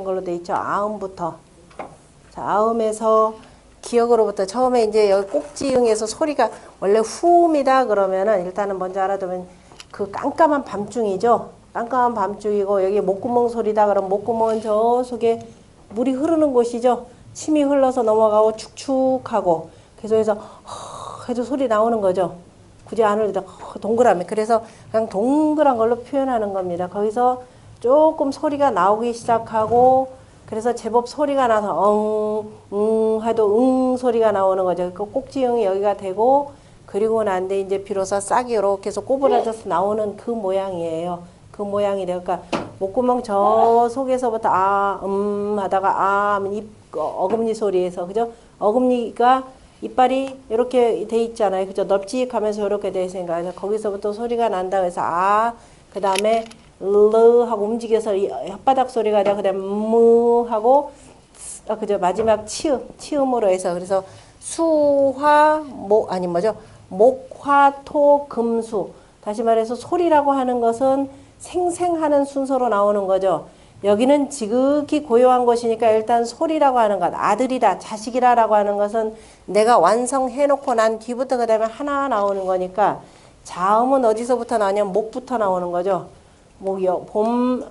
하는 걸로 돼 있죠. 아음부터. 자, 아음에서 기억으로부터 처음에 이제 여기 꼭지응에서 소리가 원래 후음이다 그러면은 일단은 먼저 알아두면 그 깜깜한 밤중이죠. 깜깜한 밤중이고 여기 목구멍 소리다 그러면 목구멍은 저 속에 물이 흐르는 곳이죠. 침이 흘러서 넘어가고 축축하고 그래서 해도 소리 나오는 거죠. 굳이 안 흘리다 동그라미. 그래서 그냥 동그란 걸로 표현하는 겁니다. 거기서 조금 소리가 나오기 시작하고 그래서 제법 소리가 나서 해도 소리가 나오는 거죠. 그 꼭지응이 여기가 되고 그리고 난 뒤에 이제 비로소 싹이 이렇게 해서 꼬부라져서 나오는 그 모양이에요. 그 모양이 돼요. 그러니까 목구멍 저 속에서부터 하다가 하면 어금니 소리에서 그죠? 어금니가 이빨이 이렇게 돼 있잖아요. 그죠? 넙직하면서 이렇게 돼 있으니까 그래서 거기서부터 소리가 난다 그래서 그 다음에 르 하고 움직여서 혓바닥 소리가 나고 그다음에 무 하고 그죠? 마지막 치음으로 해서 그래서 수화 목화토금수. 다시 말해서 소리라고 하는 것은 생생하는 순서로 나오는 거죠. 여기는 지극히 고요한 것이니까 일단 소리라고 하는 것, 아들이다, 자식이라고 하는 것은 내가 완성해놓고 난 뒤부터 그 다음에 하나 나오는 거니까 자음은 어디서부터 나오냐면 목부터 나오는 거죠. 봄,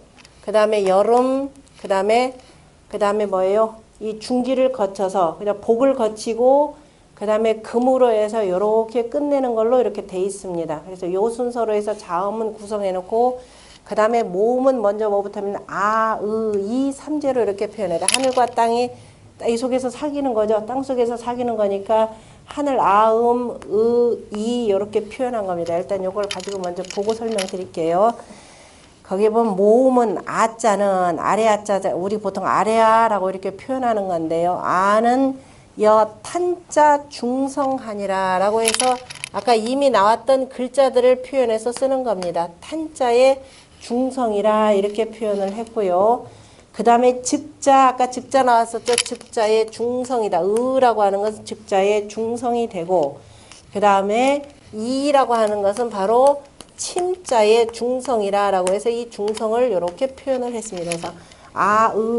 그 다음에 여름, 그 다음에 뭐예요? 이 중기를 거쳐서 그냥 복을 거치고 그 다음에 금으로 해서 이렇게 끝내는 걸로 이렇게 돼 있습니다. 그래서 요 순서로 해서 자음은 구성해 놓고 그 다음에 모음은 먼저 뭐부터 하면 이 삼재로 이렇게 표현해야 돼. 하늘과 땅이 이 속에서 사귀는 거죠. 땅 속에서 사귀는 거니까 하늘, 이 이렇게 표현한 겁니다. 일단 요걸 가지고 먼저 보고 설명드릴게요. 거기에 보면 모음은 아자는 아래 아자, 우리 보통 아래아라고 이렇게 표현하는 건데요. 아는 탄자 중성하니라 라고 해서 아까 이미 나왔던 글자들을 표현해서 쓰는 겁니다. 탄자의 중성이라 이렇게 표현을 했고요. 그 다음에 즉자, 아까 즉자 나왔었죠. 즉자의 중성이다. 으라고 하는 것은 즉자의 중성이 되고 그 다음에 이라고 하는 것은 바로 침자의 중성이라 라고 해서 이 중성을 이렇게 표현을 했습니다. 그래서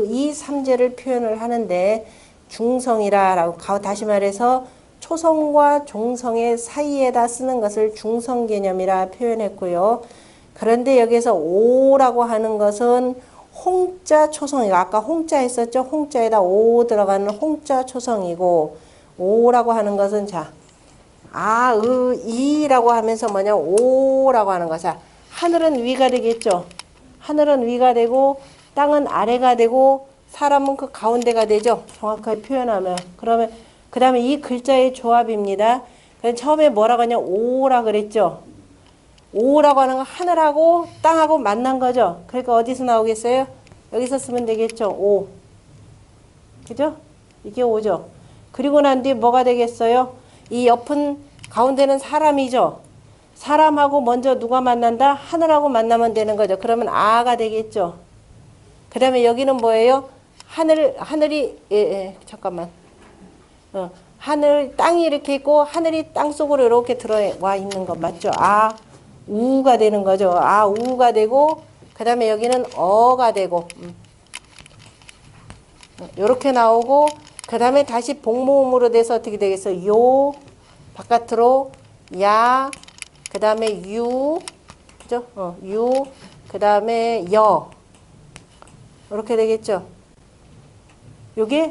이 삼재를 표현을 하는데 중성이라 라고 다시 말해서 초성과 종성의 사이에다 쓰는 것을 중성 개념이라 표현했고요. 그런데 여기서 오라고 하는 것은 홍자 초성이고 아까 홍자 했었죠. 홍자에다 오 들어가는 홍자 초성이고 오라고 하는 것은 이라고 하면서 뭐냐 오라고 하는 거. 자, 하늘은 위가 되겠죠. 하늘은 위가 되고 땅은 아래가 되고 사람은 그 가운데가 되죠. 정확하게 표현하면. 그러면 그 다음에 이 글자의 조합입니다. 그래서 처음에 뭐라고 하냐 오라 그랬죠. 오라고 하는 건 하늘하고 땅하고 만난 거죠. 그러니까 어디서 나오겠어요? 여기서 쓰면 되겠죠. 오. 그죠? 이게 오죠. 그리고 난 뒤에 뭐가 되겠어요? 이 옆은 가운데는 사람이죠. 사람하고 먼저 누가 만난다? 하늘하고 만나면 되는 거죠. 그러면 아가 되겠죠. 그 다음에 여기는 뭐예요? 하늘이, 잠깐만. 하늘, 땅이 이렇게 있고 하늘이 땅 속으로 이렇게 들어와 있는 거 맞죠? 우가 되는 거죠. 우가 되고 그 다음에 여기는 어가 되고 요렇게 나오고 그 다음에 다시 복모음으로 돼서 어떻게 되겠어요? 요 바깥으로 야 그 다음에 유 그죠? 유 그 다음에 여 이렇게 되겠죠? 요게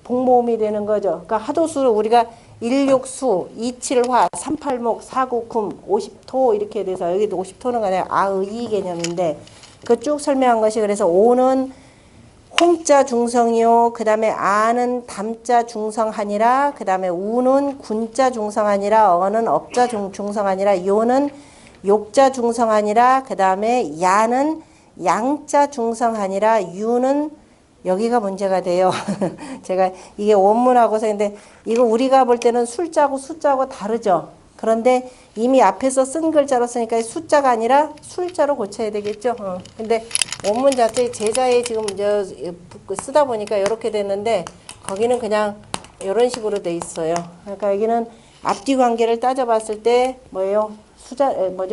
복모음이 되는 거죠. 그러니까 하도수를 우리가 16수, 27화, 38목, 49금, 50토 이렇게 돼서 여기도 50토는 아니라 이 개념인데 그 쭉 설명한 것이 그래서 오는 홍자 중성이요. 그 다음에 아는 담자 중성하니라. 그 다음에 우는 군자 중성하니라. 어는 업자 중성하니라. 요는 욕자 중성하니라. 그 다음에 야는 양자 중성하니라. 유는 여기가 문제가 돼요. 제가 이게 원문하고서 근데 이거 우리가 볼 때는 술자고 숫자고 다르죠. 그런데 이미 앞에서 쓴 글자로 쓰니까 숫자가 아니라 술자로 고쳐야 되겠죠. 근데 원문 자체 제자에 지금 쓰다 보니까 이렇게 됐는데 거기는 그냥 이런 식으로 돼 있어요. 그러니까 여기는 앞뒤 관계를 따져봤을 때 뭐예요?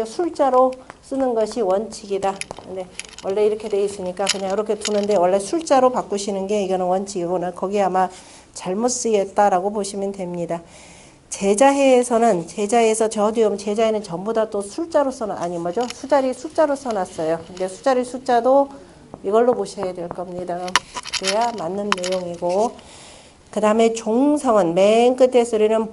술자로 쓰는 것이 원칙이다. 네, 원래 이렇게 돼 있으니까 그냥 이렇게 두는데 원래 술자로 바꾸시는 게 이거는 원칙이고 거기에 아마 잘못 쓰였다라고 보시면 됩니다. 제자에서 저디움 제자에는 전부 다 또 술자로 수자리 숫자로 써놨어요. 근데 수자리 숫자도 이걸로 보셔야 될 겁니다. 그래야 맞는 내용이고. 그 다음에 종성은 맨 끝에 쓰리는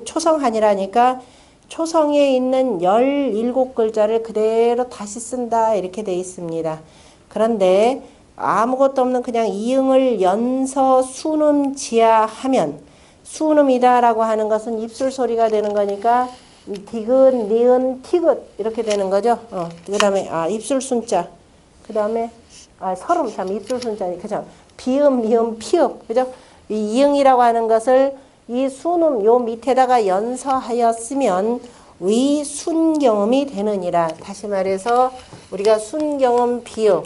초성한이라니까 초성에 있는 17글자를 그대로 다시 쓴다 이렇게 돼 있습니다. 그런데 아무것도 없는 그냥 이응을 연서 순음 지하하면 순음이다 라고 하는 것은 입술 소리가 되는 거니까 디귿, 니은, 티귿 이렇게 되는 거죠. 그 다음에 입술 순자, 그 다음에 설음 참 입술 순자, 그죠? 비음, 미음, 피읍, 그죠? 이 이응이라고 하는 것을 이 순음 요 밑에다가 연서하여 쓰면 위 순경음이 되느니라. 다시 말해서 우리가 순경음 비읍,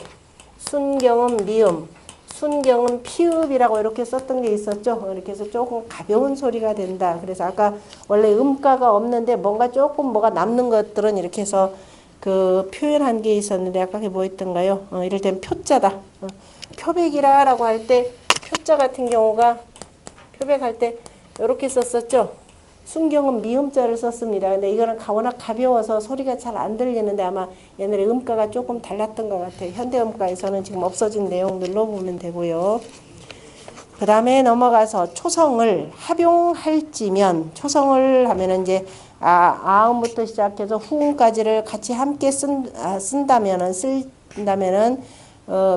순경음 미음, 순경음 피읍이라고 이렇게 썼던 게 있었죠. 이렇게 해서 조금 가벼운 소리가 된다. 그래서 아까 원래 음가가 없는데 뭔가 조금 뭐가 남는 것들은 이렇게 해서 그 표현한 게 있었는데 아까 그게 뭐 있던가요? 이럴 땐 표자다. 표백이라라고 할 때 표자 같은 경우가 표백할 때 이렇게 썼었죠. 순경은 미음자를 썼습니다. 근데 이거는 워낙 가벼워서 소리가 잘 안 들리는데 아마 옛날에 음가가 조금 달랐던 것 같아요. 현대 음가에서는 지금 없어진 내용들로 보면 되고요. 그 다음에 넘어가서 초성을 합용할지면 초성을 하면은 이제 아음부터 시작해서 후음까지를 같이 함께 쓴다면은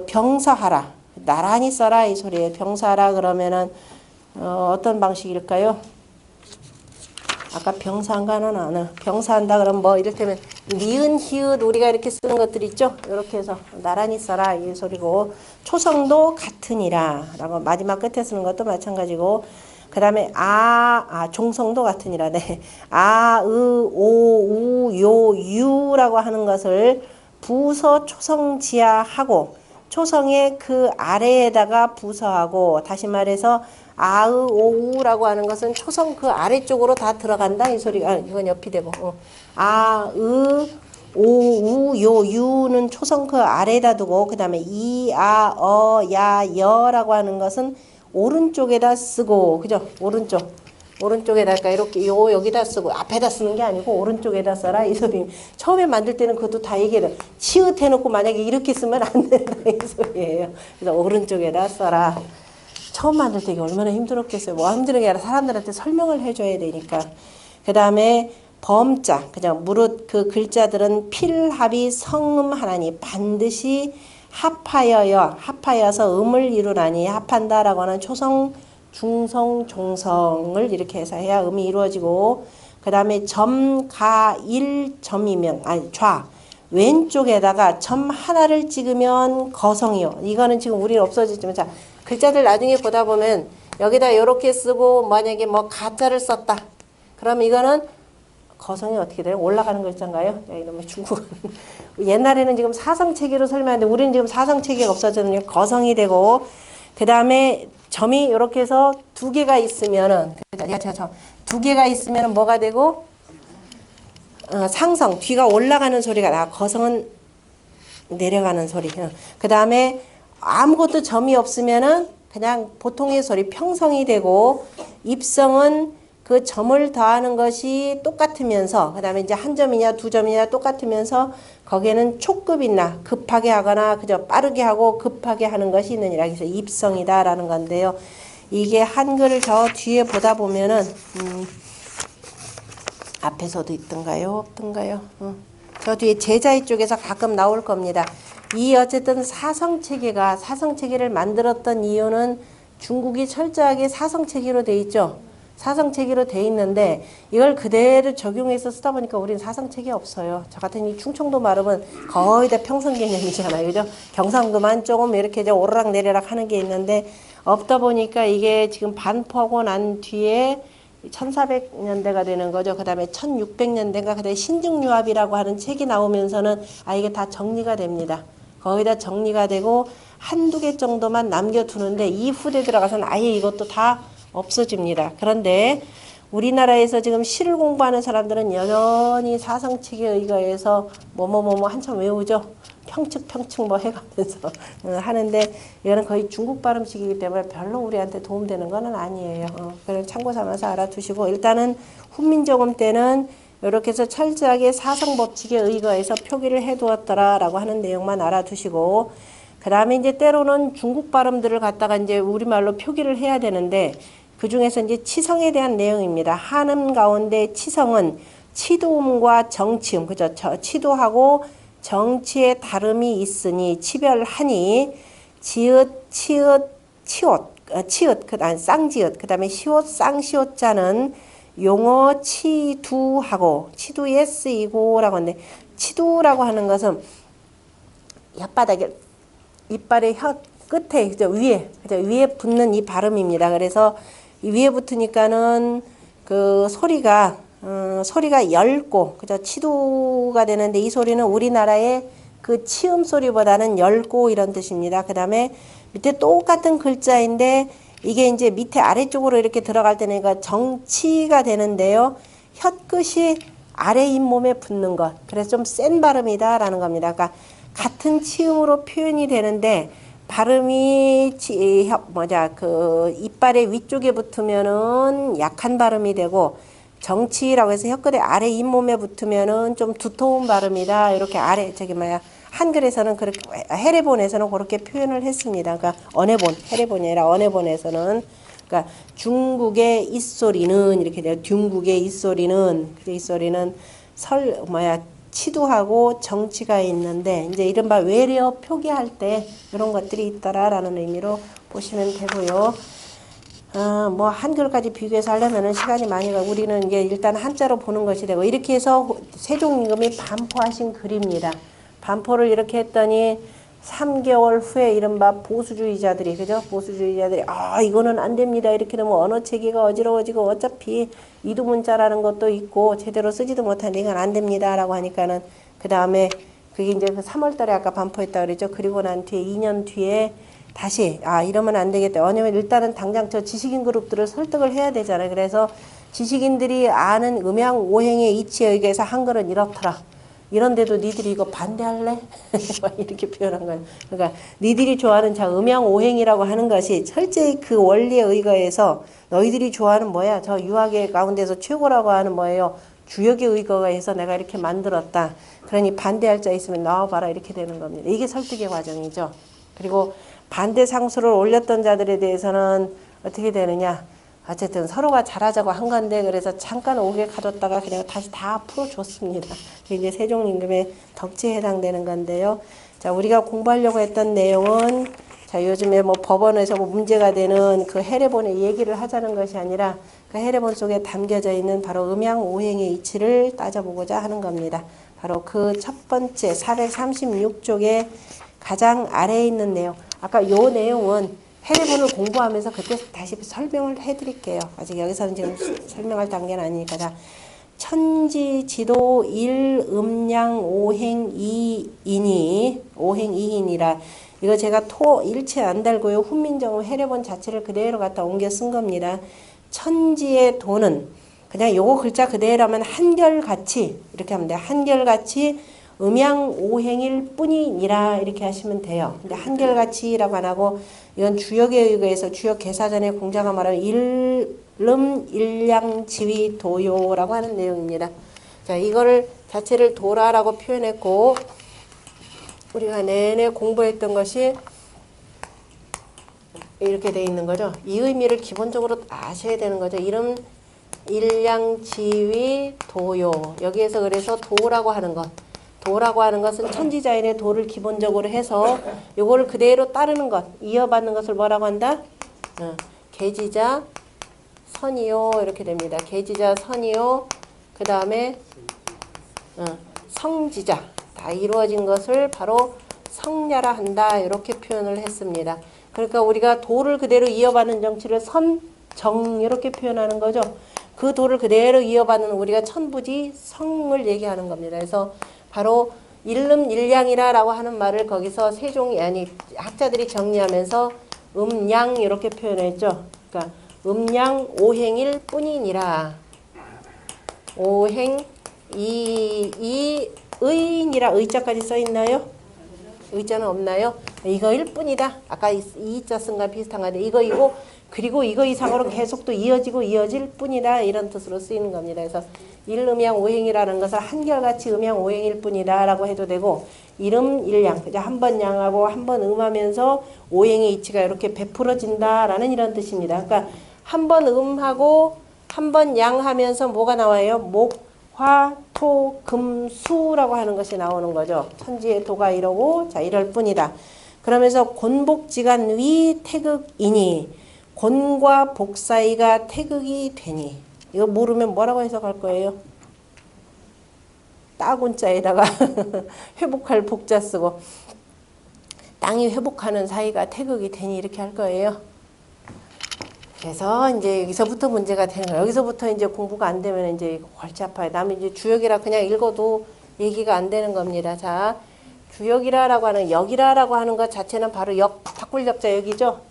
병서하라. 나란히 써라 이 소리예요. 병서하라 그러면은 어떤 방식일까요? 아까 병사한가는 안 병사한다 그러면 뭐 이를테면 니은 히읗 우리가 이렇게 쓰는 것들 있죠. 이렇게 해서 나란히 써라 이 소리고 초성도 같으니라 라고 마지막 끝에 쓰는 것도 마찬가지고 그 다음에 종성도 같으니라. 네. 오, 우, 요, 유라고 하는 것을 부서 초성 지하하고 초성의 그 아래에다가 부서하고 다시 말해서 오우라고 하는 것은 초성 그 아래쪽으로 다 들어간다 이 소리가 이건 옆이 되고 오우 요 유는 초성 그 아래에다 두고 그 다음에 야여라고 하는 것은 오른쪽에다 쓰고 그죠? 오른쪽에다가 이렇게 여기다 쓰고 앞에다 쓰는 게 아니고 오른쪽에다 써라 이 소리. 처음에 만들 때는 그것도 다 얘기를 치읓 해놓고 만약에 이렇게 쓰면 안 된다 이 소리예요. 그래서 오른쪽에다 써라. 처음 만들 때 이게 얼마나 힘들었겠어요. 뭐 힘든 게 아니라 사람들한테 설명을 해줘야 되니까. 그 다음에 범자, 그냥 무릇 그 글자들은 필합이 성음 하나니 반드시 합하여서 음을 이루나니 합한다라고 하는 초성, 중성, 종성을 이렇게 해서 해야 음이 이루어지고 그 다음에 점, 가, 일, 점이면 좌. 왼쪽에다가 점 하나를 찍으면 거성이요. 이거는 지금 우리는 없어지지만 자 글자들 나중에 보다 보면 여기다 이렇게 쓰고 만약에 뭐 가자를 썼다. 그럼 이거는 거성이 어떻게 돼요? 올라가는 글자인가요? 이러면 중국은 옛날에는 지금 사성체계로 설명하는데 우리는 지금 사성체계가 없어졌는데 거성이 되고 그 다음에 점이 이렇게 해서 두 개가 있으면은 두 개가 있으면은 뭐가 되고 상성 뒤가 올라가는 소리가 나. 거성은 내려가는 소리. 그 다음에 아무것도 점이 없으면은 그냥 보통의 소리 평성이 되고 입성은 그 점을 더하는 것이 똑같으면서 그 다음에 이제 한 점이냐 두 점이냐 똑같으면서 거기에는 촉급이나 급하게 하거나 그저 빠르게 하고 급하게 하는 것이 있느니라. 그래서 입성이다 라는 건데요. 이게 한글을 저 뒤에 보다 보면은 앞에서도 있던가요? 없던가요? 저 뒤에 제자의 쪽에서 가끔 나올 겁니다. 이 어쨌든 사성체계를 만들었던 이유는 중국이 철저하게 사성체계로 돼 있죠. 사성체계로 돼 있는데 이걸 그대로 적용해서 쓰다 보니까 우리는 사성체계 없어요. 저 같은 이 충청도 말음은 거의 다 평성 개념이잖아요. 그죠? 경상도만 조금 이렇게 이제 오르락 내리락 하는 게 있는데 없다 보니까 이게 지금 반포하고 난 뒤에 1400년대가 되는 거죠. 그 다음에 1600년대인가 그 다음에 신중유합이라고 하는 책이 나오면서는 이게 다 정리가 됩니다. 거의 다 정리가 되고 한두 개 정도만 남겨두는데 이후에 들어가서는 아예 이것도 다 없어집니다. 그런데 우리나라에서 지금 시를 공부하는 사람들은 여전히 사성칙에 의거해서 뭐뭐뭐뭐 한참 외우죠. 평측 뭐 해가면서 하는데 이거는 거의 중국 발음식이기 때문에 별로 우리한테 도움되는 거는 아니에요. 그걸 참고 삼아서 알아두시고 일단은 훈민정음 때는 이렇게 해서 철저하게 사성법칙에 의거해서 표기를 해두었더라라고 하는 내용만 알아두시고 그 다음에 이제 때로는 중국 발음들을 갖다가 이제 우리말로 표기를 해야 되는데 그 중에서 이제 치성에 대한 내용입니다. 한음 가운데 치성은 치도음과 정치음, 그죠? 치도하고 정치의 다름이 있으니 치별하니 지읒, 치읒, 치읒, 그다음 쌍지읒, 그다음에 시옷, 쌍시옷자는 용어 치두하고 치두에 쓰이고라고 하는데 치두라고 하는 것은 혓바닥에 이빨의 혀 끝에 그죠? 위에 붙는 이 발음입니다. 그래서 이 위에 붙으니까는 그 소리가 엷고 그죠? 치두가 되는데 이 소리는 우리나라의 그 치음 소리보다는 엷고 이런 뜻입니다. 그다음에 밑에 똑같은 글자인데 이게 이제 밑에 아래쪽으로 이렇게 들어갈 때는 정치가 되는데요. 혀끝이 아래 잇몸에 붙는 것. 그래서 좀 센 발음이다라는 겁니다. 그러니까 같은 치음으로 표현이 되는데 발음이 이빨의 위쪽에 붙으면은 약한 발음이 되고 정치라고 해서 혀끝의 아래 잇몸에 붙으면은 좀 두터운 발음이다. 이렇게 한글에서는 그렇게 해례본에서는 그렇게 표현을 했습니다. 그러니까 해례본이 아니라 언해본에서는 그러니까 중국의 이소리는 이렇게 돼요. 중국의 이소리는 치두하고 정치가 있는데 이제 이른바 외래어 표기할 때 이런 것들이 있더라라는 의미로 보시면 되고요. 뭐 한글까지 비교해서 하려면은 시간이 많이 가고 우리는 이게 일단 한자로 보는 것이 되고 이렇게 해서 세종임금이 반포하신 글입니다. 반포를 이렇게 했더니 3개월 후에 이른바 보수주의자들이 이거는 안 됩니다. 이렇게 되면 언어 체계가 어지러워지고 어차피 이두문자라는 것도 있고 제대로 쓰지도 못하는데 이건 안 됩니다라고 하니까는 그 다음에 그게 이제 그 3월달에 아까 반포했다 그랬죠. 그리고 난 뒤에 2년 뒤에 다시 이러면 안 되겠다. 왜냐면 일단은 당장 저 지식인 그룹들을 설득을 해야 되잖아요. 그래서 지식인들이 아는 음양 오행의 이치에 의해서 한글은 이렇더라. 이런데도 니들이 이거 반대할래? 이렇게 표현한 거예요. 그러니까 니들이 좋아하는 음양 오행이라고 하는 것이 철저히 그 원리에 의거해서 너희들이 좋아하는 뭐야? 저 유학의 가운데서 최고라고 하는 뭐예요? 주역에 의거해서 내가 이렇게 만들었다. 그러니 반대할 자 있으면 나와봐라 이렇게 되는 겁니다. 이게 설득의 과정이죠. 그리고 반대 상수를 올렸던 자들에 대해서는 어떻게 되느냐? 어쨌든 서로가 잘하자고 한 건데 그래서 잠깐 오게 가뒀다가 그냥 다시 다 풀어줬습니다. 이제 세종임금의 덕지에 해당되는 건데요. 자, 우리가 공부하려고 했던 내용은 요즘에 뭐 법원에서 문제가 되는 그 해례본의 얘기를 하자는 것이 아니라 그 해례본 속에 담겨져 있는 바로 음양 오행의 이치를 따져보고자 하는 겁니다. 바로 그 첫 번째 436쪽의 가장 아래에 있는 내용. 아까 요 내용은 해례본을 공부하면서 그때 다시 설명을 해드릴게요. 아직 여기서는 지금 설명할 단계는 아니니까. 자, 천지지도 일음양 오행이인이 오행이인이라 이거 제가 일체 안 달고요. 훈민정음 해례본 자체를 그대로 갖다 옮겨 쓴 겁니다. 천지의 도는 그냥 요거 글자 그대로면 한결같이 이렇게 하면 돼요. 한결같이 음양 오행일 뿐이니라 이렇게 하시면 돼요. 근데 한결같이라고 안 하고 이건 주역에 의해서 주역 개사전에 공자가 말하는 일름 일량 지위 도요라고 하는 내용입니다. 자, 이거를 자체를 도라라고 표현했고 우리가 내내 공부했던 것이 이렇게 돼 있는 거죠. 이 의미를 기본적으로 아셔야 되는 거죠. 이름 일량 지위 도요. 여기에서 그래서 도라고 하는 것. 도라고 하는 것은 천지자인의 도를 기본적으로 해서 요거를 그대로 따르는 것, 이어받는 것을 뭐라고 한다? 계지자 선이요 이렇게 됩니다. 계지자 선이요. 그 다음에 성지자 다 이루어진 것을 바로 성자라 한다 이렇게 표현을 했습니다. 그러니까 우리가 도를 그대로 이어받는 정치를 선정 이렇게 표현하는 거죠. 그 도를 그대로 이어받는 우리가 천부지 성을 얘기하는 겁니다. 그래서 바로 일름 일량이라고 하는 말을 거기서 학자들이 정리하면서 음양 이렇게 표현했죠. 그러니까 음양 오행일 뿐이니라. 오행 이 의니라 의자까지 써 있나요? 의자는 없나요? 이거일 뿐이다. 아까 이자 쓴 거 비슷한 건데 이거이고 그리고 이거 이상으로 계속 또 이어지고 이어질 뿐이다. 이런 뜻으로 쓰이는 겁니다. 그래서 일음양 오행이라는 것을 한결같이 음양 오행일 뿐이다 라고 해도 되고 이름 일양 한 번 양하고 한 번 음하면서 오행의 이치가 이렇게 베풀어진다 라는 이런 뜻입니다. 그러니까 한 번 음하고 한 번 양하면서 뭐가 나와요? 목, 화, 토, 금, 수라고 하는 것이 나오는 거죠. 천지의 도가 이러고 자 이럴 뿐이다. 그러면서 곤복지간 위 태극이니 곤과 복 사이가 태극이 되니 이거 모르면 뭐라고 해석할 거예요? 따곤자에다가 회복할 복자 쓰고 땅이 회복하는 사이가 태극이 되니 이렇게 할 거예요. 그래서 이제 여기서부터 문제가 되는 거예요. 여기서부터 이제 공부가 안 되면 이제 골치 아파요. 남이 이제 주역이라 그냥 읽어도 얘기가 안 되는 겁니다. 자, 주역이라라고 하는 역이라라고 하는 것 자체는 바로 역 바꿀 역자 역이죠.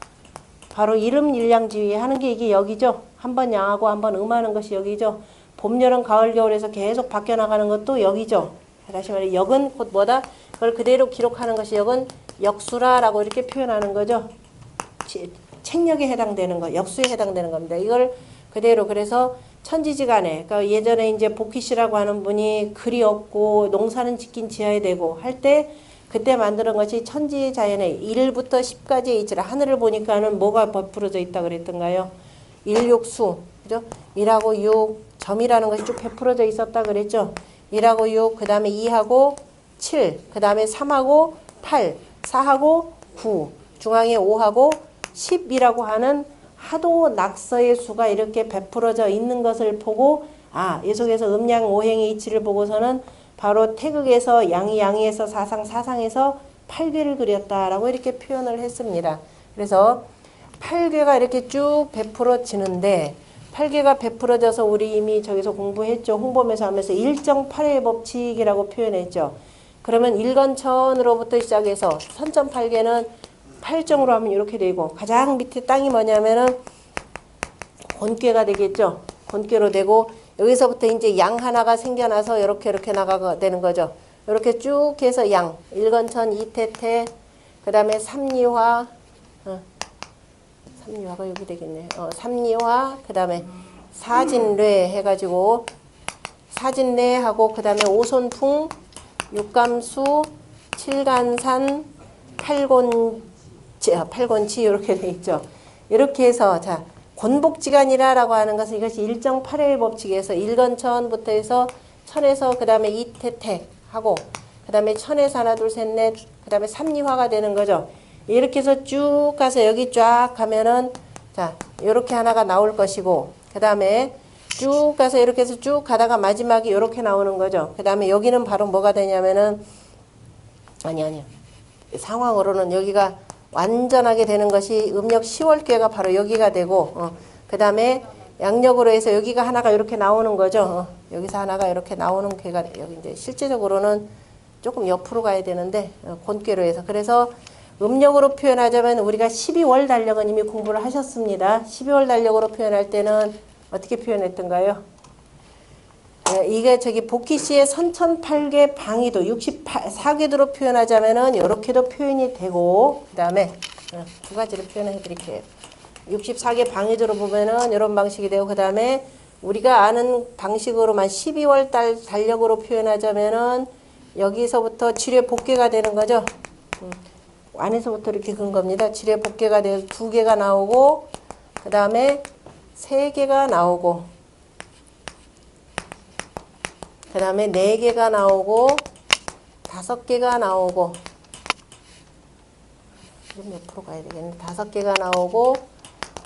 바로 이름 일양지위 하는 게 이게 역이죠. 한 번 양하고 한 번 음하는 것이 역이죠. 봄, 여름, 가을, 겨울에서 계속 바뀌어 나가는 것도 역이죠. 다시 말해 역은 곧 뭐다? 그걸 그대로 기록하는 것이 역은 역수라라고 이렇게 표현하는 거죠. 책력에 해당되는 거, 역수에 해당되는 겁니다. 이걸 그대로 그래서 천지지간에 그러니까 예전에 이제 복희씨라고 하는 분이 글이 없고 농사는 짓긴 지어야 되고 할 때 그때 만드는 것이 천지자연의 1부터 10까지의 이치라 하늘을 보니까는 뭐가 베풀어져 있다 그랬던가요? 1, 6, 수 그죠? 1하고 6 점이라는 것이 쭉 베풀어져 있었다 그랬죠? 1하고 6 그 다음에 2하고 7 그 다음에 3하고 8 4하고 9 중앙에 5하고 10이라고 하는 하도 낙서의 수가 이렇게 베풀어져 있는 것을 보고 아, 이 속에서 음양 오행의 이치를 보고서는 바로 태극에서 양이에서 사상에서 8괴를 그렸다라고 이렇게 표현을 했습니다. 그래서 8괴가 이렇게 쭉 베풀어지는데 8괴가 베풀어져서 우리 이미 저기서 공부했죠. 홍보면서 하면서 일정 8회 법칙이라고 표현했죠. 그러면 일건천으로부터 시작해서 선천 8괴는 8정으로 하면 이렇게 되고 가장 밑에 땅이 뭐냐면은 곤괴가 되겠죠. 곤괴로 되고 여기서부터 이제 양 하나가 생겨나서 이렇게 나가가 되는 거죠. 이렇게 쭉 해서 양 일건천 이태태 그 다음에 삼리화 삼리화가 여기 되겠네. 삼리화 그 다음에 사진례 해가지고 사진례하고 그 다음에 오손풍 육감수 칠간산 팔곤치 이렇게 돼 있죠. 이렇게 해서 자 곤복지간이라고 하는 것은 이것이 일정 8회 법칙에서 일건천부터 해서 천에서 그 다음에 이태택 하고 그 다음에 천에서 하나 둘 셋 넷 그 다음에 삼리화가 되는 거죠. 이렇게 해서 쭉 가서 여기 쫙 가면은 자 이렇게 하나가 나올 것이고 그 다음에 쭉 가서 이렇게 해서 쭉 가다가 마지막에 이렇게 나오는 거죠. 그 다음에 여기는 바로 뭐가 되냐면은 아니요 상황으로는 여기가 완전하게 되는 것이 음력 10월괴가 바로 여기가 되고 그 다음에 양력으로 해서 여기가 하나가 이렇게 나오는 거죠. 여기서 하나가 이렇게 나오는 괴가 여기 이제 실제적으로는 조금 옆으로 가야 되는데 곤괴로 해서 그래서 음력으로 표현하자면 우리가 12월 달력은 이미 공부를 하셨습니다. 12월 달력으로 표현할 때는 어떻게 표현했던가요? 이게 저기 복희씨의 선천팔괴 방위도 64궤도로 표현하자면은 이렇게도 표현이 되고 그 다음에 두 가지로 표현해 드릴게요. 64개 방위도로 보면은 이런 방식이 되고 그 다음에 우리가 아는 방식으로만 12월 달 달력으로 표현하자면은 여기서부터 7회 복괴가 되는 거죠. 안에서부터 이렇게 근 겁니다. 7회 복괴가 돼서 2개가 나오고 그 다음에 3개가 나오고 그 다음에 4개가 나오고 5개가 나오고 몇 프로 가야 되겠네. 5개가 나오고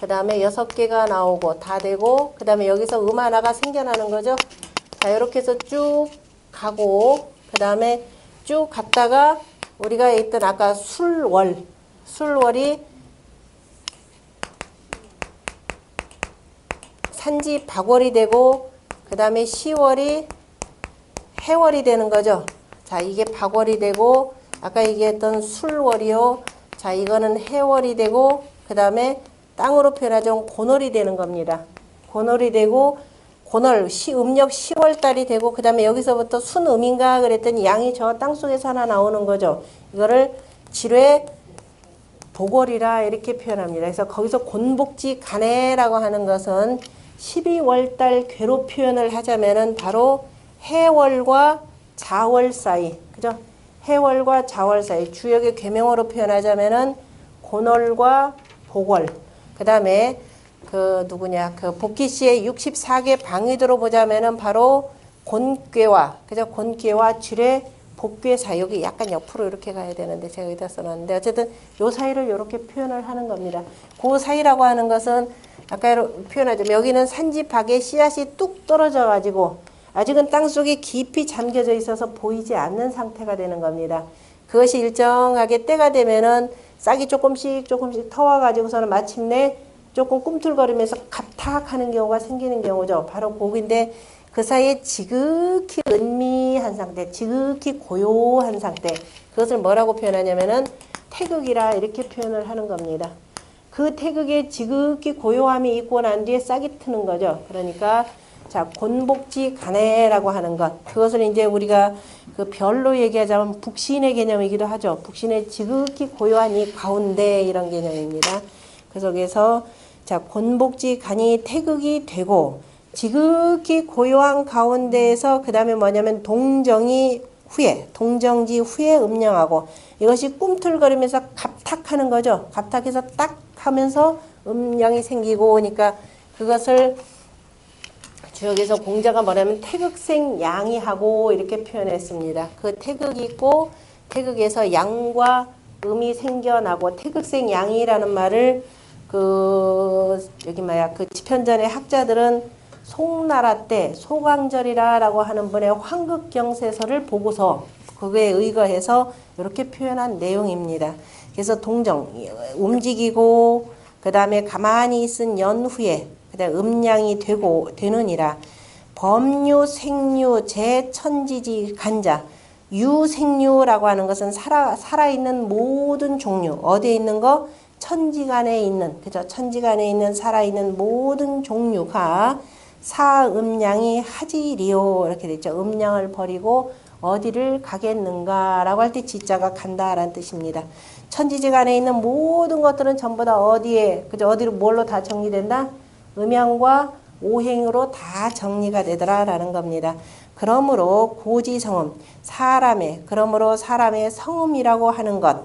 그 다음에 6개가 나오고 다 되고 그 다음에 여기서 하나가 생겨나는 거죠. 자 이렇게 해서 쭉 가고 그 다음에 쭉 갔다가 우리가 했던 아까 술월이 산지 박월이 되고 그 다음에 시월이 해월이 되는 거죠. 자, 이게 박월이 되고 아까 얘기했던 술월이요. 자, 이거는 해월이 되고 그 다음에 땅으로 표현하자면 곤월이 되는 겁니다. 곤월이 되고 곤월 음력 10월 달이 되고 그 다음에 여기서부터 순음인가 그랬더니 양이 저 땅속에서 하나 나오는 거죠. 이거를 지뢰 복월이라 이렇게 표현합니다. 그래서 거기서 곤복지 간해라고 하는 것은 12월 달 괴로 표현을 하자면은 바로 해월과 자월 사이, 그죠? 해월과 자월 사이 주역의 계명어로 표현하자면은 곤월과 복월. 그 다음에 그 누구냐 그 복귀시의 64개 방위도로 보자면은 바로 곤괴와 그죠? 곤괴와 지뢰 복귀 사이. 여기 약간 옆으로 이렇게 가야 되는데 제가 여기다 써놨는데 어쨌든 요 사이를 이렇게 표현을 하는 겁니다. 그 사이라고 하는 것은 아까 표현하자면 여기는 산지박에 씨앗이 뚝 떨어져 가지고 아직은 땅속에 깊이 잠겨져 있어서 보이지 않는 상태가 되는 겁니다. 그것이 일정하게 때가 되면은 싹이 조금씩 터와 가지고서는 마침내 조금 꿈틀거리면서 갑탁하는 경우가 생기는 경우죠. 바로 그인데 그 사이에 지극히 은미한 상태, 지극히 고요한 상태. 그것을 뭐라고 표현하냐면은 태극이라 이렇게 표현을 하는 겁니다. 그 태극에 지극히 고요함이 있고 난 뒤에 싹이 트는 거죠. 그러니까 자, 곤복지 간해라고 하는 것. 그것을 이제 우리가 그 별로 얘기하자면 북신의 개념이기도 하죠. 북신의 지극히 고요한 이 가운데 이런 개념입니다. 그래서 여기서 자, 곤복지 간이 태극이 되고 지극히 고요한 가운데에서 그 다음에 뭐냐면 동정지 후에 음량하고 이것이 꿈틀거리면서 갑탁하는 거죠. 갑탁해서 딱 하면서 음량이 생기고 그러니까 그것을 주역에서 공자가 뭐냐면 태극생 양이하고 이렇게 표현했습니다. 그 태극이 있고 태극에서 양과 음이 생겨나고 태극생 양이라는 말을 그 지편전의 학자들은 송나라 때 소광절이라고 하는 분의 황극경세서를 보고서 그거에 의거해서 이렇게 표현한 내용입니다. 그래서 동정 움직이고 그 다음에 가만히 있은 연후에 그다음 음양이 되느니라. 범유 생유 제천지지 간자. 유생유라고 하는 것은 살아있는 모든 종류. 어디에 있는 거? 천지간에 있는, 그죠? 천지간에 있는 살아있는 모든 종류가 사음양이 하지리요. 이렇게 됐죠. 음양을 버리고 어디를 가겠는가라고 할 때 지자가 간다라는 뜻입니다. 천지지간에 있는 모든 것들은 전부 다 어디에, 그죠? 어디로 뭘로 다 정리된다? 음양과 오행으로 다 정리가 되더라라는 겁니다. 그러므로 고지성음, 그러므로 사람의 성음이라고 하는 것,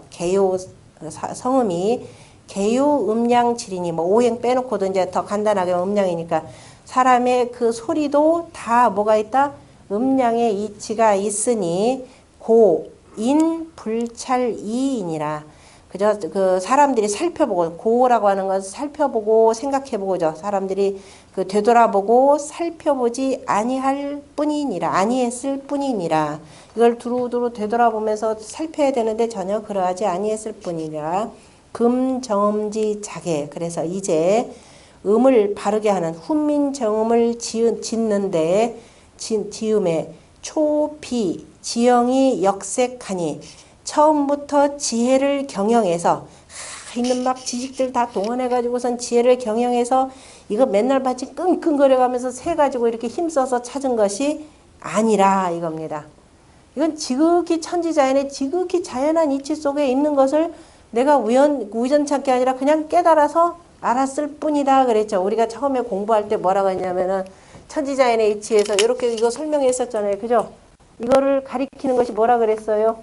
성음이 개요 음양칠이니 뭐 오행 빼놓고도 이제 더 간단하게 음양이니까 사람의 그 소리도 다 뭐가 있다? 음양의 이치가 있으니 고인 불찰이이니라. 그죠? 그 사람들이 살펴보고 고라고 하는 것은 살펴보고 생각해보고죠. 사람들이 그 되돌아보고 살펴보지 아니했을 뿐이니라. 이걸 두루두루 되돌아보면서 살펴야 되는데 전혀 그러하지 아니했을 뿐이니라. 금정음지 자계. 그래서 이제 음을 바르게 하는 훈민정음을 짓는데 지음에 초비 지형이 역색하니 처음부터 지혜를 경영해서 있는 막 지식들 다 동원해가지고선 지혜를 경영해서 이거 맨날 같이 끙끙거려가면서 세 가지고 이렇게 힘써서 찾은 것이 아니라 이겁니다. 이건 지극히 천지자연의 지극히 자연한 이치 속에 있는 것을 내가 우연찮게 아니라 그냥 깨달아서 알았을 뿐이다 그랬죠. 우리가 처음에 공부할 때 뭐라고 했냐면은 천지자연의 이치에서 이렇게 이거 설명했었잖아요. 그죠? 이거를 가리키는 것이 뭐라 그랬어요?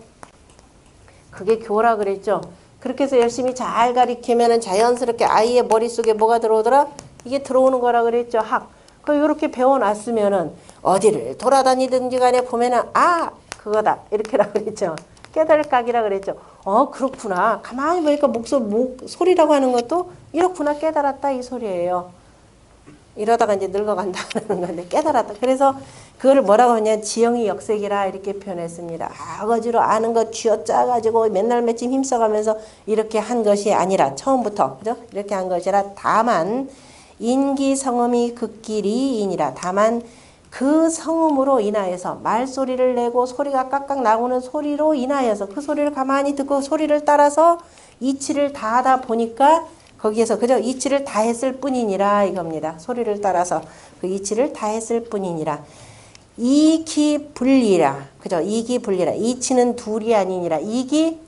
그게 교라 그랬죠. 그렇게 해서 열심히 잘 가리키면은 자연스럽게 아이의 머릿속에 뭐가 들어오더라? 이게 들어오는 거라 그랬죠. 학. 이렇게 배워놨으면은 어디를 돌아다니든지 간에 보면은 그거다. 이렇게라 그랬죠. 깨달을 각이라 그랬죠. 그렇구나. 가만히 보니까 소리라고 하는 것도 이렇구나 깨달았다 이 소리예요. 이러다가 이제 늙어간다는 건데 깨달았다. 그래서 그거를 뭐라고 하냐 지형이 역색이라 이렇게 표현했습니다. 아거지로 아는 것 쥐어짜가지고 맨날 매침 힘써가면서 이렇게 한 것이 아니라 처음부터 그죠? 이렇게 한 것이라 다만 인기성음이 극길이이니라. 다만 그 성음으로 인하여서 말소리를 내고 소리가 깍깍 나오는 소리로 인하여서 그 소리를 가만히 듣고 소리를 따라서 이치를 다하다 보니까 거기에서 그저 이치를 다했을 뿐이니라 이겁니다. 소리를 따라서 그 이치를 다했을 뿐이니라. 이기분리라. 그죠? 이기분리라. 이치는 둘이 아니니라. 이기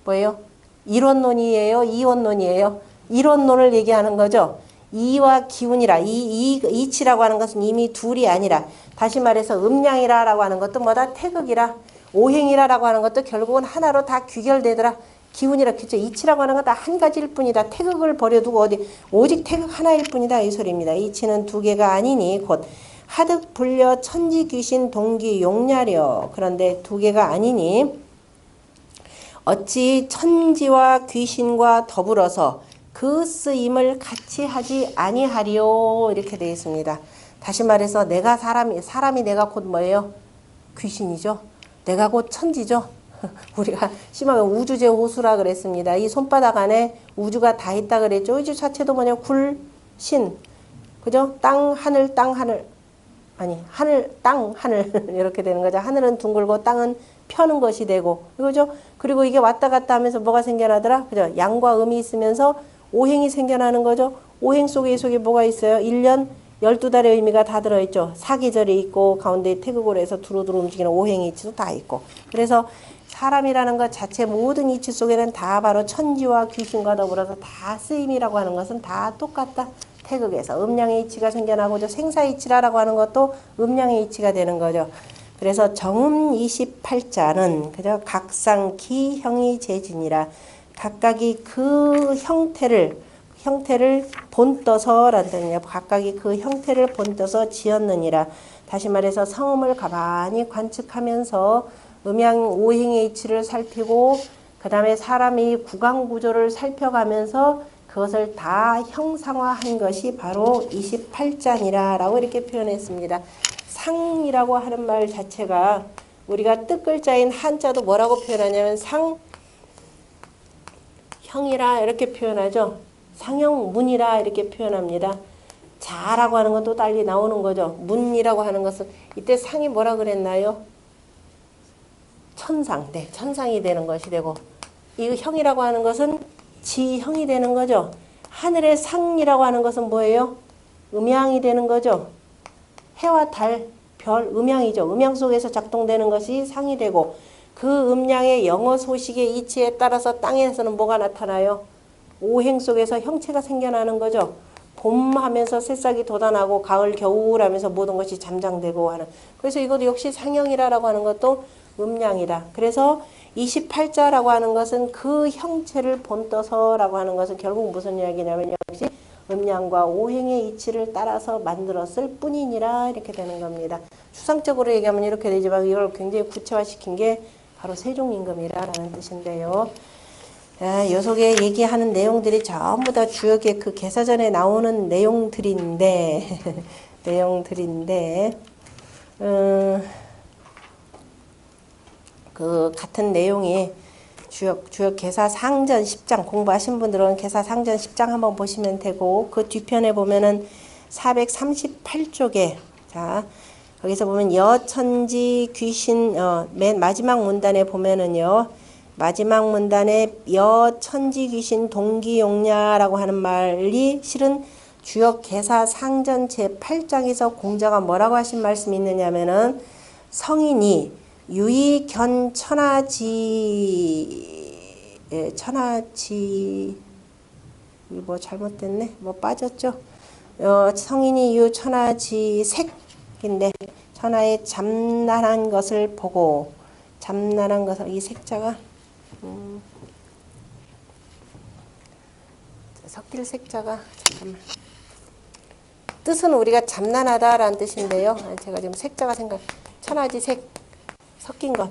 뭐예요? 일원론이에요? 이원론이에요? 일원론을 얘기하는 거죠. 이와 기운이라. 이치라고 하는 것은 이미 둘이 아니라. 다시 말해서 음량이라라고 하는 것도 뭐다? 태극이라. 오행이라라고 하는 것도 결국은 하나로 다 귀결되더라. 기운이라. 그죠? 이치라고 하는 건 다 한 가지일 뿐이다. 태극을 버려두고 어디 오직 태극 하나일 뿐이다. 이 소리입니다. 이치는 두 개가 아니니 곧 하득 불려 천지 귀신 동기 용냐려. 그런데 두 개가 아니니 어찌 천지와 귀신과 더불어서 그 쓰임을 같이 하지 아니하리요. 이렇게 되어 있습니다. 다시 말해서 내가 사람이 내가 곧 뭐예요? 귀신이죠. 내가 곧 천지죠. 우리가 심하게 우주제 호수라 그랬습니다. 이 손바닥 안에 우주가 다 있다 그랬죠. 우주 자체도 뭐냐? 굴, 신, 그죠? 땅, 하늘, 땅, 하늘. 아니, 하늘, 땅, 하늘. 이렇게 되는 거죠. 하늘은 둥글고 땅은 펴는 것이 되고. 그죠? 그리고 이게 왔다 갔다 하면서 뭐가 생겨나더라? 그죠? 양과 음이 있으면서 오행이 생겨나는 거죠. 오행 속에 이 속에 뭐가 있어요? 1년 12달의 의미가 다 들어있죠. 사계절이 있고 가운데 태극으로 해서 두루두루 움직이는 오행의 이치도 다 있고. 그래서 사람이라는 것 자체 모든 이치 속에는 다 바로 천지와 귀신과 더불어서 다 쓰임이라고 하는 것은 다 똑같다. 태극에서 음량의 이치가 생겨나고죠. 생사이치라고 하는 것도 음량의 이치가 되는 거죠. 그래서 정음 28자는 그저 각상 기형이 재진이라 각각이 그 형태를 본떠서라는 뜻이냐. 각각이 그 형태를 본떠서 지었느니라. 다시 말해서 성음을 가만히 관측하면서 음양 오행의 이치를 살피고 그 다음에 사람이 구강 구조를 살펴가면서 그것을 다 형상화한 것이 바로 28잔이라고 이렇게 표현했습니다. 상이라고 하는 말 자체가 우리가 뜻글자인 한자도 뭐라고 표현하냐면 상형이라 이렇게 표현하죠. 상형문이라 이렇게 표현합니다. 자라고 하는 것도 달리 나오는 거죠. 문이라고 하는 것은 이때 상이 뭐라 그랬나요? 천상, 네, 천상이 되는 것이 되고 이 형이라고 하는 것은 지형이 되는 거죠. 하늘의 상이라고 하는 것은 뭐예요? 음양이 되는 거죠. 해와 달, 별, 음양이죠. 음양 속에서 작동되는 것이 상이 되고 그 음양의 영어 소식의 이치에 따라서 땅에서는 뭐가 나타나요? 오행 속에서 형체가 생겨나는 거죠. 봄 하면서 새싹이 돋아나고 가을, 겨울 하면서 모든 것이 잠장되고 하는. 그래서 이것도 역시 상형이라고 하는 것도 음량이다. 그래서 28자라고 하는 것은 그 형체를 본떠서라고 하는 것은 결국 무슨 이야기냐면 역시 음량과 오행의 이치를 따라서 만들었을 뿐이니라 이렇게 되는 겁니다. 추상적으로 얘기하면 이렇게 되지만 이걸 굉장히 구체화시킨 게 바로 세종임금이라는 뜻인데요. 요 속에 얘기하는 내용들이 전부 다 주역의 그 개사전에 나오는 내용들인데 그 같은 내용이 주역 개사 상전 10장 공부하신 분들은 개사 상전 10장 한번 보시면 되고 그 뒤편에 보면은 438쪽에 자 거기서 보면 여천지 귀신 맨 마지막 문단에 보면은요. 마지막 문단에 여천지 귀신 동기용냐라고 하는 말이 실은 주역 개사 상전 제8장에서 공자가 뭐라고 하신 말씀이 있느냐면은 성인이 유의견 천하지 뭐 잘못됐네 뭐 빠졌죠. 성인이 유 천하지 색인데 천하의 잠난한 것을 보고 잠난한 것을 이 색자가 섞일 색자가 잠깐만 뜻은 우리가 잠난하다라는 뜻인데요. 제가 지금 색자가 천하지 색 섞인 것,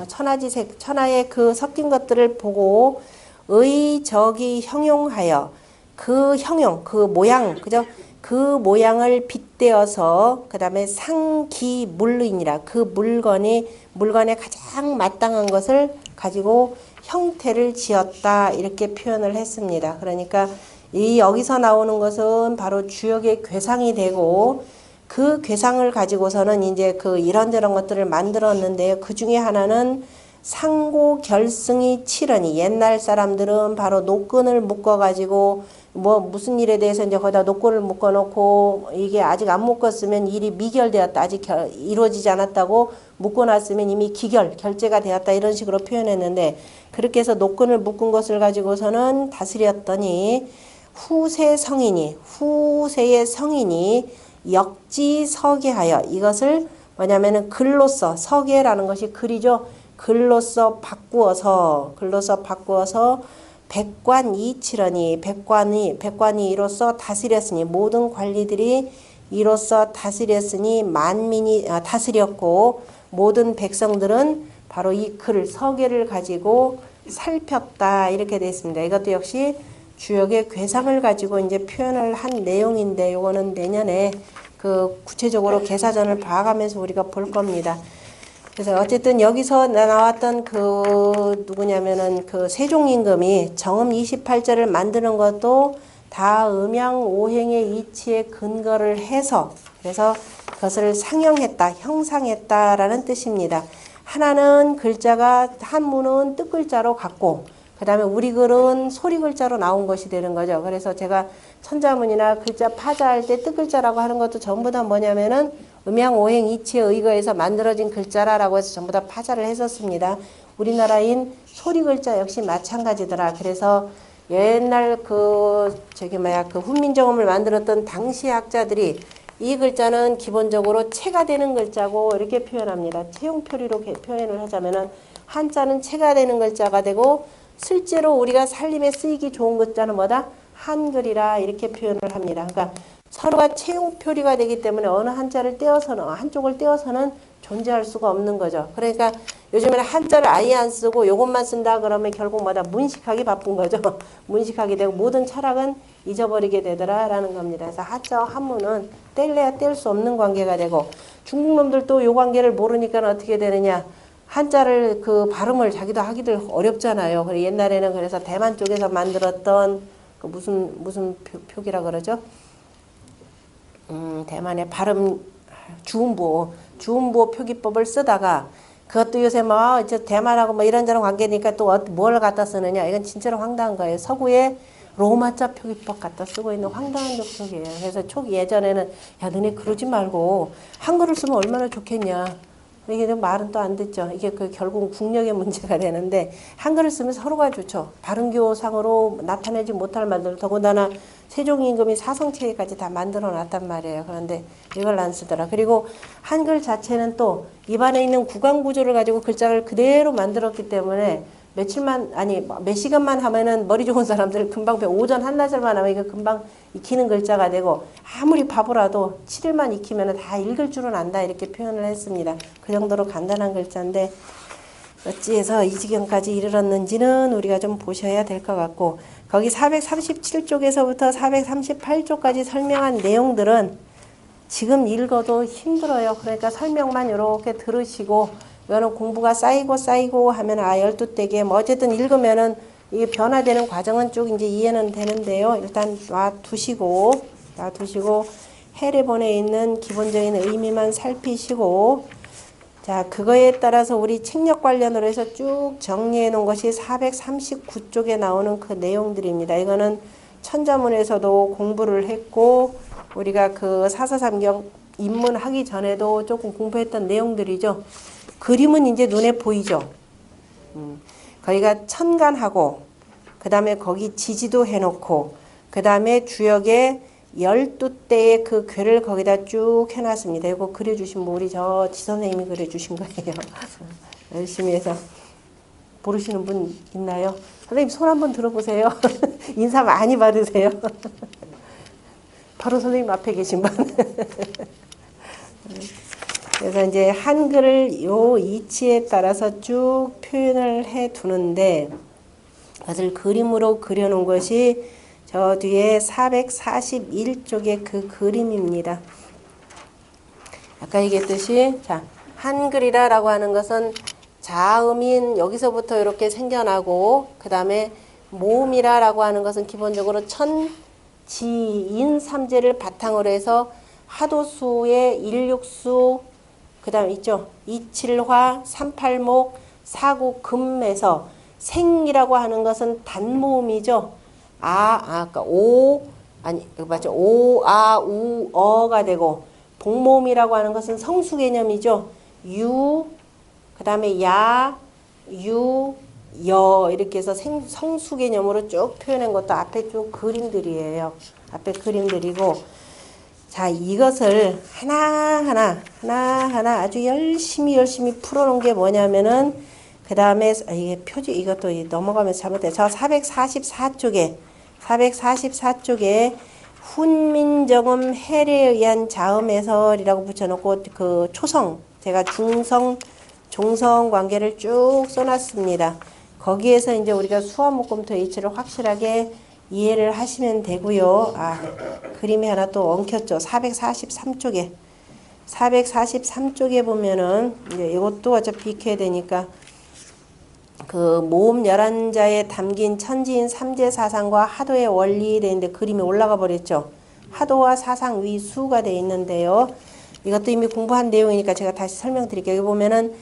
천하지색, 천하의 그 섞인 것들을 보고 의적이 형용하여 그 형용, 그 모양, 그죠? 그 모양을 빗대어서 그 다음에 상기물의니라 그 물건에 가장 마땅한 것을 가지고 형태를 지었다 이렇게 표현을 했습니다. 그러니까 이 여기서 나오는 것은 바로 주역의 궤상이 되고 그 궤상을 가지고서는 이제 그 이런저런 것들을 만들었는데요. 그 중에 하나는 상고 결승이 칠하니 옛날 사람들은 바로 노끈을 묶어가지고 뭐 무슨 일에 대해서 이제 거기다 노끈을 묶어놓고 이게 아직 안 묶었으면 일이 미결되었다. 아직 이루어지지 않았다고 묶어놨으면 이미 결제가 되었다. 이런 식으로 표현했는데 그렇게 해서 노끈을 묶은 것을 가지고서는 다스렸더니 후세의 성인이 역지서계하여 이것을 뭐냐면은 글로써 서계라는 것이 글이죠. 글로써 바꾸어서 백관이치러니 백관이 이로써 다스렸으니 모든 관리들이 이로써 다스렸으니 만민이 다스렸고 모든 백성들은 바로 이 글 서계를 가지고 살폈다 이렇게 되어 있습니다. 이것도 역시 주역의 괴상을 가지고 이제 표현을 한 내용인데 요거는 내년에 그 구체적으로 개사전을 봐가면서 우리가 볼 겁니다. 그래서 어쨌든 여기서 나왔던 그 누구냐면은 그 세종임금이 정음 28절을 만드는 것도 다 음양오행의 이치에 근거를 해서 그래서 그것을 상형했다, 형상했다라는 뜻입니다. 하나는 글자가 한문은 뜻글자로 갔고 그 다음에 우리 글은 소리 글자로 나온 것이 되는 거죠. 그래서 제가 천자문이나 글자 파자할 때 뜻글자라고 하는 것도 전부 다 뭐냐면은 음양오행 이치에 의거해서 만들어진 글자라고 해서 전부 다 파자를 했었습니다. 우리나라인 소리 글자 역시 마찬가지더라. 그래서 옛날 그 훈민정음을 만들었던 당시 학자들이 이 글자는 기본적으로 체가 되는 글자고 이렇게 표현합니다. 체용표리로 표현을 하자면은 한자는 체가 되는 글자가 되고 실제로 우리가 살림에 쓰이기 좋은 글자는 뭐다? 한글이라 이렇게 표현을 합니다. 그러니까 서로가 체용표리가 되기 때문에 어느 한자를 떼어서는 한쪽을 떼어서는 존재할 수가 없는 거죠. 그러니까 요즘에는 한자를 아예 안 쓰고 요것만 쓴다 그러면 결국 뭐다? 문식하기 바쁜 거죠. 문식하게 되고 모든 철학은 잊어버리게 되더라라는 겁니다. 그래서 한자와 한문은 뗄래야 뗄 수 없는 관계가 되고 중국 놈들도 요 관계를 모르니까 어떻게 되느냐? 한자를 그 발음을 자기도 하기도 어렵잖아요. 그래서 옛날에는 그래서 대만 쪽에서 만들었던 그 무슨 표기라 그러죠? 대만의 발음 주음보 표기법을 쓰다가 그것도 요새 뭐 대만하고 뭐 이런저런 관계니까 또 뭘 갖다 쓰느냐 이건 진짜로 황당한 거예요. 서구의 로마자 표기법 갖다 쓰고 있는 황당한 족속이에요. 그래서 예전에는 야 너네 그러지 말고 한글을 쓰면 얼마나 좋겠냐. 이게 좀 말은 또 안 듣죠. 이게 그 결국 국력의 문제가 되는데 한글을 쓰면 서로가 좋죠. 발음교상으로 나타내지 못할 말들 더군다나 세종임금이 사성체계까지 다 만들어 놨단 말이에요. 그런데 이걸 안 쓰더라. 그리고 한글 자체는 또 입안에 있는 구강구조를 가지고 글자를 그대로 만들었기 때문에 몇 시간만 하면은 머리 좋은 사람들 금방 오전 한나절만 하면 이거 금방 익히는 글자가 되고 아무리 바보라도 7일만 익히면 다 읽을 줄은 안다 이렇게 표현을 했습니다. 그 정도로 간단한 글자인데 어찌해서 이 지경까지 이르렀는지는 우리가 좀 보셔야 될 것 같고 거기 437쪽에서부터 438쪽까지 설명한 내용들은 지금 읽어도 힘들어요. 그러니까 설명만 이렇게 들으시고 이거는 공부가 쌓이고 하면 12대게 뭐 어쨌든 읽으면은 이게 변화되는 과정은 쭉 이제 이해는 되는데요. 일단 놔두시고 해례본에 있는 기본적인 의미만 살피시고 자 그거에 따라서 우리 책력 관련으로 해서 쭉 정리해 놓은 것이 439쪽에 나오는 그 내용들입니다. 이거는 천자문에서도 공부를 했고 우리가 그 사서삼경 입문하기 전에도 조금 공부했던 내용들이죠. 그림은 이제 눈에 보이죠. 거기가 천간하고 그 다음에 거기 지지도 해놓고 그 다음에 주역에 12대의 그 괴를 거기다 쭉 해놨습니다. 이거 그려주신 분 우리 저 지선생님이 그려주신 거예요. 열심히 해서 모르시는 분 있나요? 선생님 손 한번 들어보세요. 인사 많이 받으세요. 바로 선생님 앞에 계신 분. 그래서 이제 한글을 요 이치에 따라서 쭉 표현을 해 두는데 그것을 그림으로 그려놓은 것이 저 뒤에 441쪽의 그 그림입니다. 아까 얘기했듯이 자 한글이라고 하는 것은 자음인 여기서부터 이렇게 생겨나고 그 다음에 모음이라고 하는 것은 기본적으로 천, 지, 인, 삼재를 바탕으로 해서 하도수의 일육수 그 다음 있죠. 이칠화, 삼팔목, 사구 금에서 생이라고 하는 것은 단모음이죠. 그러니까 맞죠. 어가 되고, 복모음이라고 하는 것은 성수 개념이죠. 그 다음에 여, 이렇게 해서 성수 개념으로 쭉 표현한 것도 앞에 쭉 그림들이에요. 앞에 그림들이고, 자, 이것을 하나하나 아주 열심히 풀어놓은 게 뭐냐면은, 그 다음에, 이게 이것도 넘어가면서 잘못돼요. 저 444쪽에 훈민정음 해례에 의한 자음해설이라고 붙여놓고, 그 초성, 제가 종성 관계를 쭉 써놨습니다. 거기에서 이제 우리가 수화목금토 H를 확실하게 이해를 하시면 되고요. 그림이 하나 또 엉켰죠. 443쪽에 보면은 이제 이것도 어차피 익혀야 되니까 그 모음 11자에 담긴 천지인 삼재사상과 하도의 원리에 되는데 그림이 올라가 버렸죠. 하도와 사상 위 수가 되어 있는데요. 이것도 이미 공부한 내용이니까 제가 다시 설명드릴게요. 여기 보면은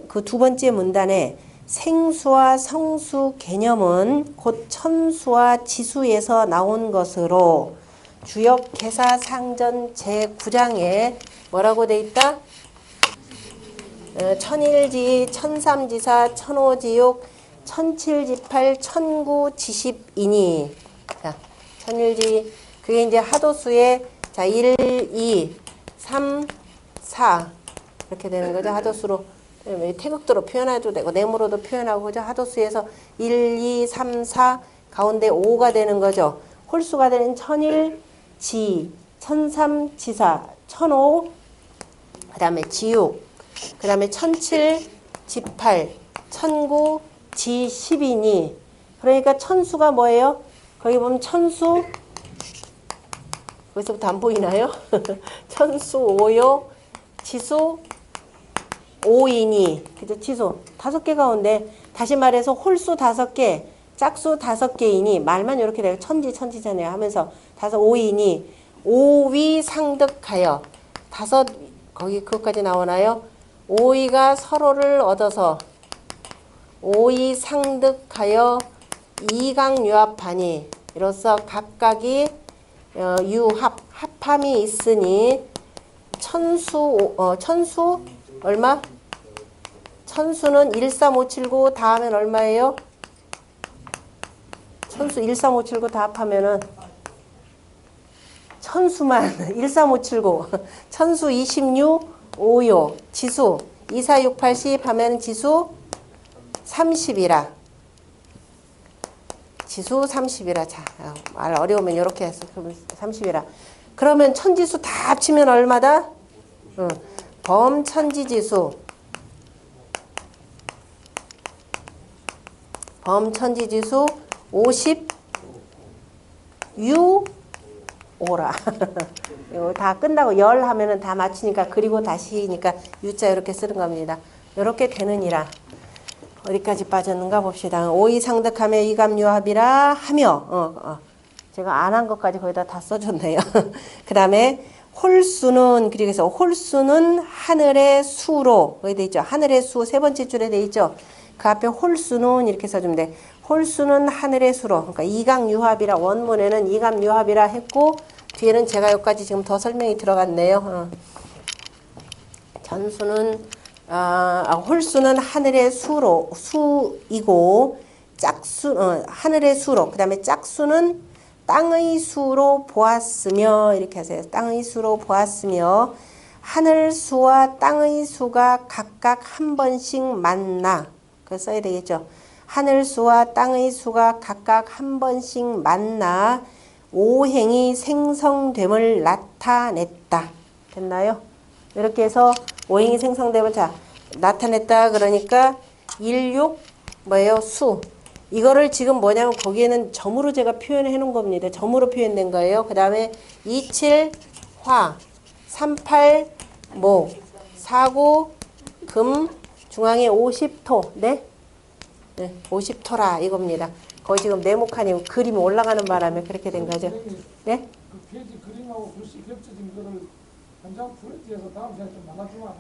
그 두 번째 문단에 생수와 성수 개념은 곧 천수와 지수에서 나온 것으로 주역 개사 상전 제9장에 뭐라고 돼 있다? 천일지, 천삼지사, 천오지육, 천칠지팔, 천구지십이니. 자, 천일지, 그게 이제 하도수의, 자, 1, 2, 3, 4. 이렇게 되는 거죠. 하도수로. 태극도로 표현해도 되고, 네모로도 표현하고, 그죠. 하도수에서 1, 2, 3, 4, 가운데 5가 되는 거죠. 홀수가 되는 천일지, 천삼지사, 천오, 그 다음에 지육, 그 다음에 천칠, 지팔, 천구, 지십이니. 그러니까 천수가 뭐예요? 거기 보면 천수, 거기서부터 안 보이나요? 천수 오요, 지수 오이니. 그죠? 지수 5개 가운데, 다시 말해서 홀수 5개, 짝수 5개이니, 말만 이렇게 돼요. 천지잖아요. 하면서 오이니, 오위 상득하여. 거기 그것까지 나오나요? 오이가 서로를 얻어서 오이 상득하여 이강유합하니, 이로써 각각이 합함이 있으니 천수 얼마? 천수는 13579 다 하면 얼마예요? 천수 13579 다 합하면은 천수만 13579 천수 26 5요. 지수 246 80 하면 지수 30이라. 지수 30이라. 자, 말 어려우면 이렇게 해서 30이라. 그러면 천지수 다 합치면 얼마다? 범천지지수 56오라. 이거 다 끝나고 열 하면은 다 맞추니까, 그리고 다시니까 유자 이렇게 쓰는 겁니다. 이렇게 되느니라. 어디까지 빠졌는가 봅시다. 오이 상득하며 이감유합이라 하며, 제가 안 한 것까지 거기다 다 써줬네요. 그 다음에 홀수는, 그래서 홀수는 하늘의 수로, 여기 돼 있죠. 하늘의 수, 세 번째 줄에 돼 있죠. 그 앞에 홀수는 이렇게 써주면 돼. 홀수는 하늘의 수로. 그러니까 이강유합이라, 원문에는 이감유합이라 했고, 뒤에는 제가 여기까지 지금 더 설명이 들어갔네요. 홀수는 하늘의 수이고, 하늘의 수로, 그 다음에 짝수는 땅의 수로 보았으며, 이렇게 하세요. 땅의 수로 보았으며, 하늘 수와 땅의 수가 각각 한 번씩 만나. 그거 써야 되겠죠. 하늘 수와 땅의 수가 각각 한 번씩 만나 오행이 생성됨을 나타냈다. 됐나요? 이렇게 해서 오행이 생성됨을 나타냈다. 그러니까 16 뭐예요? 수. 이거를 지금 뭐냐면 거기에는 점으로 제가 표현해 놓은 겁니다. 점으로 표현된 거예요. 그 다음에 27 화, 38 목, 49 금, 중앙에 50토. 네? 50토라 이겁니다. 거의 지금 네모칸이 그림이 올라가는 바람에 그렇게 된 거죠. 네? 그 페이지 그림하고 글씨 겹쳐진 거를 한 장 프린트해서 다음 시간에 좀 나눠주면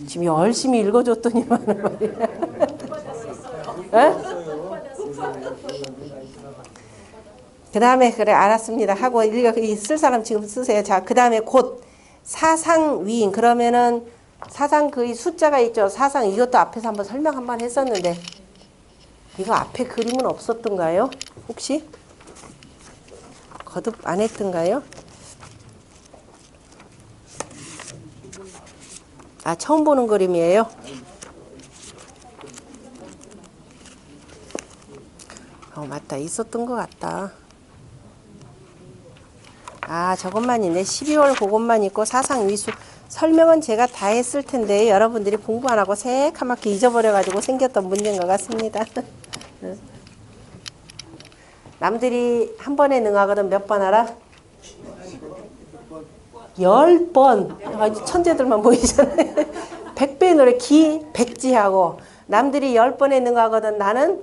지금 열심히 읽어줬더니만 말이야. 그 다음에 그래 알았습니다 하고 쓸 사람 지금 쓰세요. 자, 그 다음에 곧 사상위인 그러면은 사상 그 숫자가 있죠. 사상 이것도 앞에서 한번 설명 한번 했었는데 이거 앞에 그림은 없었던가요? 혹시 거듭 안 했던가요? 아, 처음 보는 그림이에요? 맞다. 있었던 것 같다. 아, 저것만 있네. 12월 그것만 있고 사상 위수. 설명은 제가 다 했을 텐데 여러분들이 공부 안 하고 새카맣게 잊어버려가지고 생겼던 문제인 것 같습니다. 남들이 한 번에 능하거든 몇 번 알아? 10번. 아주 천재들만 보이잖아요. 100배의 노래 기 백지하고 남들이 10번에 능하거든 나는